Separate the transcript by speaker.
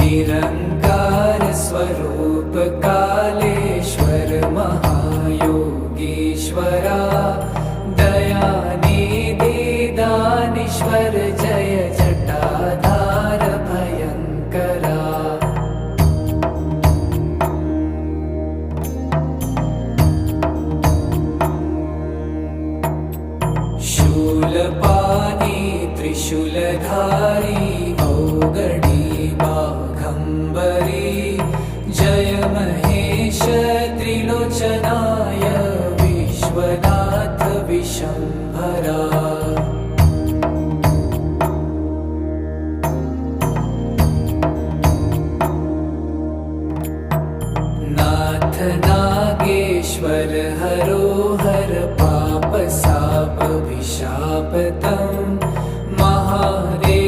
Speaker 1: Nirankar Swaroop Kaleshwar महायोगीश्वरा Dayanidhi दानीश्वर Jai Jatadhar भयंकरा। Shoolpani त्रिशूलधारी औगणी Baghambari Jai Mahesh Trilochana